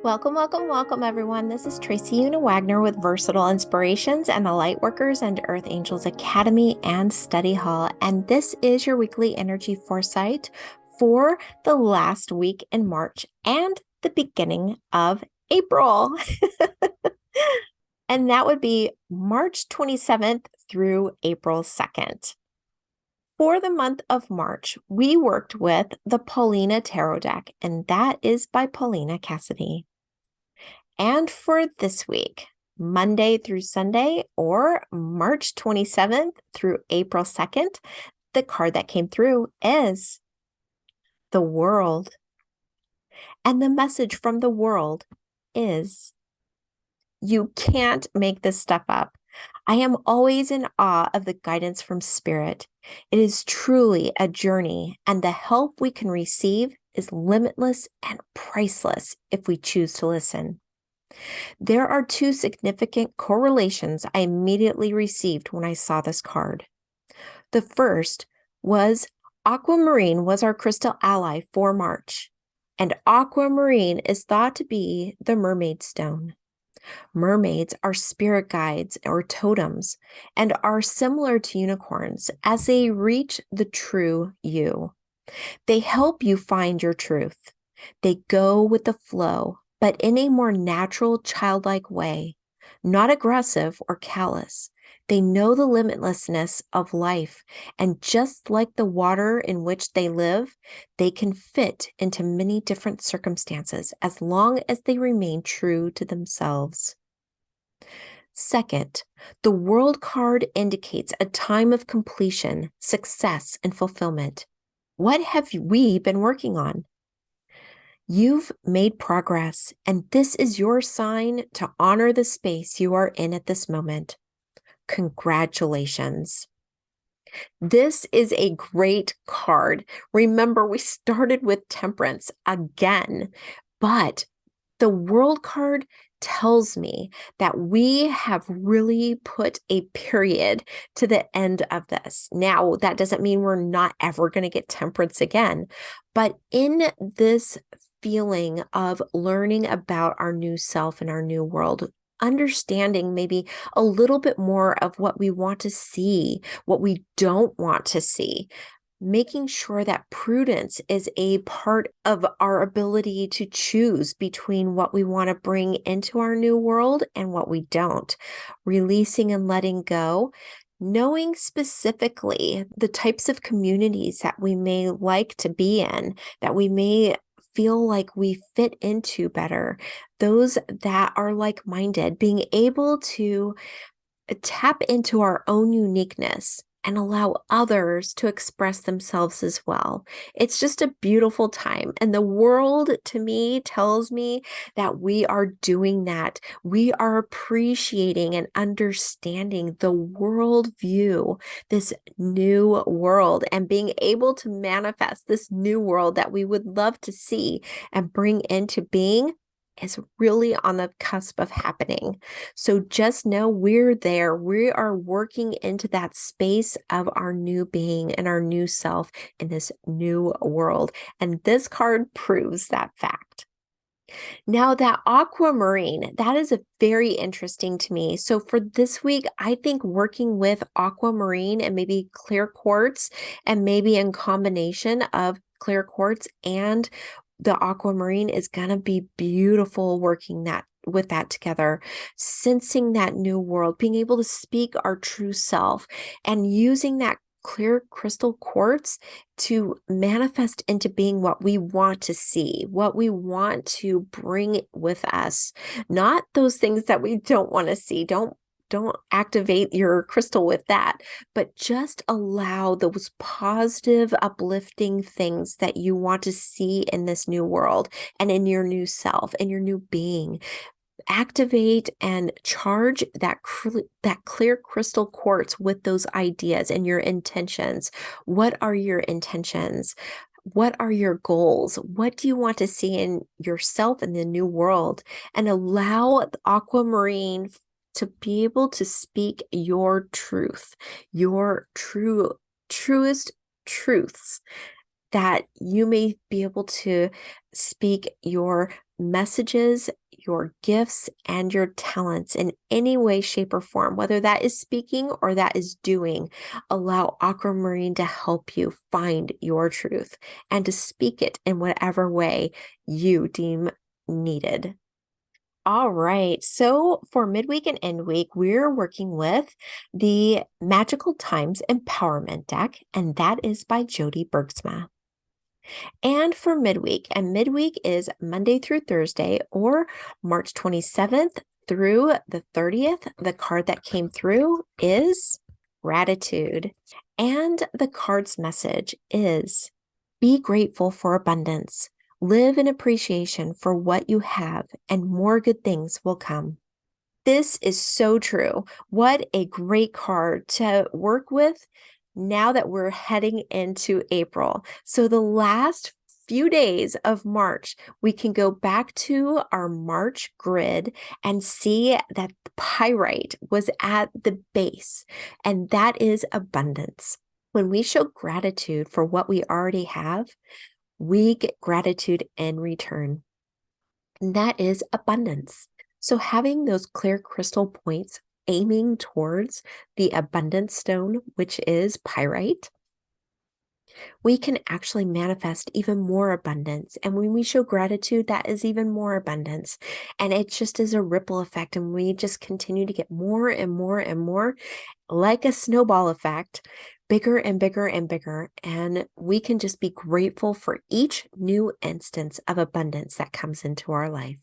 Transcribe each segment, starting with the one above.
Welcome, welcome, welcome, everyone. This is Tracy Una Wagner with Versatile Inspirations and the Lightworkers and Earth Angels Academy and Study Hall. And this is your weekly energy foresight for the last week in March and the beginning of April. And that would be March 27th through April 2nd. For the month of March, we worked with the Paulina Tarot deck, and that is by Paulina Cassidy. And for this week, Monday through Sunday, or March 27th through April 2nd, the card that came through is the World. And the message from the World is, you can't make this stuff up. I am always in awe of the guidance from Spirit. It is truly a journey, and the help we can receive is limitless and priceless if we choose to listen. There are two significant correlations I immediately received when I saw this card. The first was Aquamarine was our crystal ally for March, and Aquamarine is thought to be the Mermaid Stone. Mermaids are spirit guides or totems and are similar to unicorns as they reach the true you. They help you find your truth. They go with the flow, but in a more natural, childlike way, not aggressive or callous. They know the limitlessness of life, and just like the water in which they live, they can fit into many different circumstances as long as they remain true to themselves. Second, the World card indicates a time of completion, success, and fulfillment. What have we been working on? You've made progress, and this is your sign to honor the space you are in at this moment. Congratulations. This is a great card. Remember, we started with Temperance again, but the World card tells me that we have really put a period to the end of this. Now, that doesn't mean we're not ever going to get Temperance again, but in this feeling of learning about our new self and our new world, understanding maybe a little bit more of what we want to see, what we don't want to see, making sure that prudence is a part of our ability to choose between what we want to bring into our new world and what we don't, releasing and letting go. Knowing specifically the types of communities that we may like to be in, that we may feel like we fit into better, those that are like-minded, being able to tap into our own uniqueness and allow others to express themselves as well. It's just a beautiful time. And the World, to me, tells me that we are doing that. We are appreciating and understanding the world view, this new world, and being able to manifest this new world that we would love to see and bring into being is really on the cusp of happening. So just know we're there. We are working into that space of our new being and our new self in this new world. And this card proves that fact. Now, that aquamarine, that is a very interesting to me. So for this week, I think working with aquamarine and maybe clear quartz, and maybe in combination of clear quartz and the aquamarine, is going to be beautiful working that with that together, sensing that new world, being able to speak our true self and using that clear crystal quartz to manifest into being what we want to see, what we want to bring with us, not those things that we don't want to see. Don't activate your crystal with that, but just allow those positive, uplifting things that you want to see in this new world and in your new self and your new being. Activate and charge that clear crystal quartz with those ideas and your intentions. What are your intentions? What are your goals? What do you want to see in yourself in the new world? And allow the aquamarine to be able to speak your truth, your truest truths, that you may be able to speak your messages, your gifts, and your talents in any way, shape, or form, whether that is speaking or that is doing. Allow Aquamarine to help you find your truth and to speak it in whatever way you deem needed. All right. So for midweek and end week, we're working with the Magical Times Empowerment deck, and that is by Jody Bergsma. And for midweek, and midweek is Monday through Thursday, or March 27th through the 30th. The card that came through is gratitude. And the card's message is be grateful for abundance. Live in appreciation for what you have, and more good things will come. This is so true. What a great card to work with now that we're heading into April. So the last few days of March, we can go back to our March grid and see that the pyrite was at the base, and that is abundance. When we show gratitude for what we already have, we get gratitude in return, and that is abundance. So having those clear crystal points aiming towards the abundance stone, which is pyrite, we can actually manifest even more abundance. And when we show gratitude, that is even more abundance. And it just is a ripple effect. And we just continue to get more and more and more, like a snowball effect, bigger and bigger and bigger. And we can just be grateful for each new instance of abundance that comes into our life.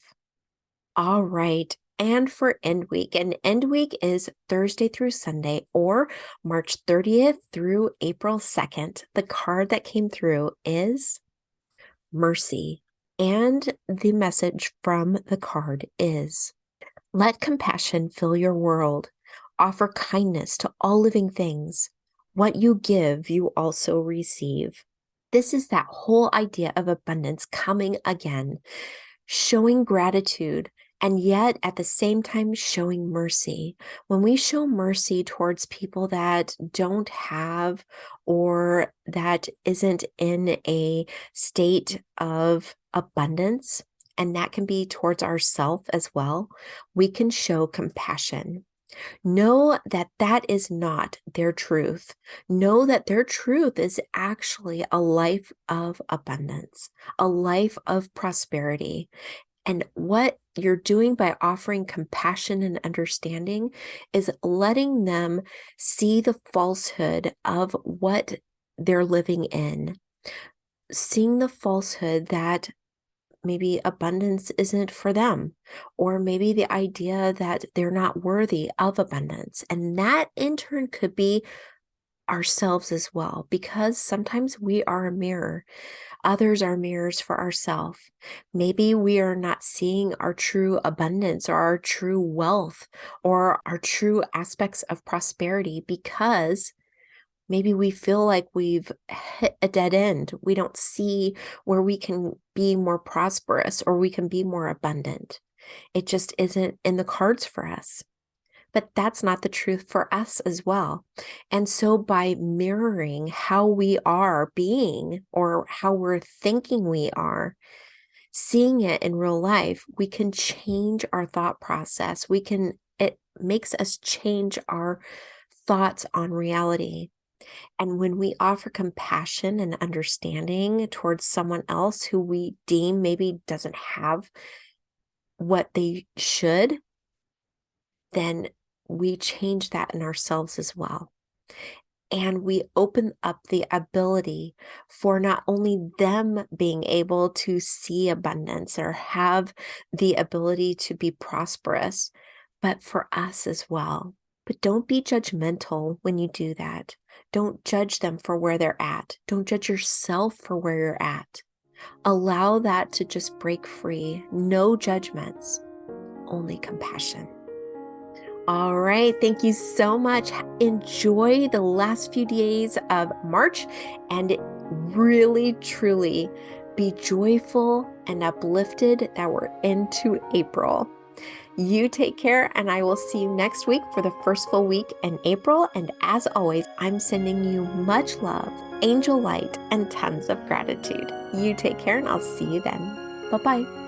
All right. And for end week, and end week is Thursday through Sunday, or March 30th through April 2nd. The card that came through is mercy. And the message from the card is let compassion fill your world. Offer kindness to all living things. What you give, you also receive. This is that whole idea of abundance coming again, showing gratitude, and yet at the same time showing mercy. When we show mercy towards people that don't have or that isn't in a state of abundance, and that can be towards ourselves as well, we can show compassion. Know that that is not their truth. Know that their truth is actually a life of abundance, a life of prosperity. And what you're doing by offering compassion and understanding is letting them see the falsehood of what they're living in, seeing the falsehood that maybe abundance isn't for them, or maybe the idea that they're not worthy of abundance. And that in turn could be ourselves as well, because sometimes we are a mirror. Others are mirrors for ourselves. Maybe we are not seeing our true abundance or our true wealth or our true aspects of prosperity because maybe we feel like we've hit a dead end. We don't see where we can be more prosperous or we can be more abundant. It just isn't in the cards for us. But that's not the truth for us as well. And so by mirroring how we are being or how we're thinking we are, seeing it in real life, we can change our thought process. It makes us change our thoughts on reality. And when we offer compassion and understanding towards someone else who we deem maybe doesn't have what they should, then we change that in ourselves as well. And we open up the ability for not only them being able to see abundance or have the ability to be prosperous, but for us as well. But don't be judgmental when you do that. Don't judge them for where they're at. Don't judge yourself for where you're at. Allow that to just break free. No judgments, only compassion. All right. Thank you so much. Enjoy the last few days of March and really, truly be joyful and uplifted that we're into April. You take care, and I will see you next week for the first full week in April. And as always, I'm sending you much love, angel light, and tons of gratitude. You take care, and I'll see you then. Bye-bye.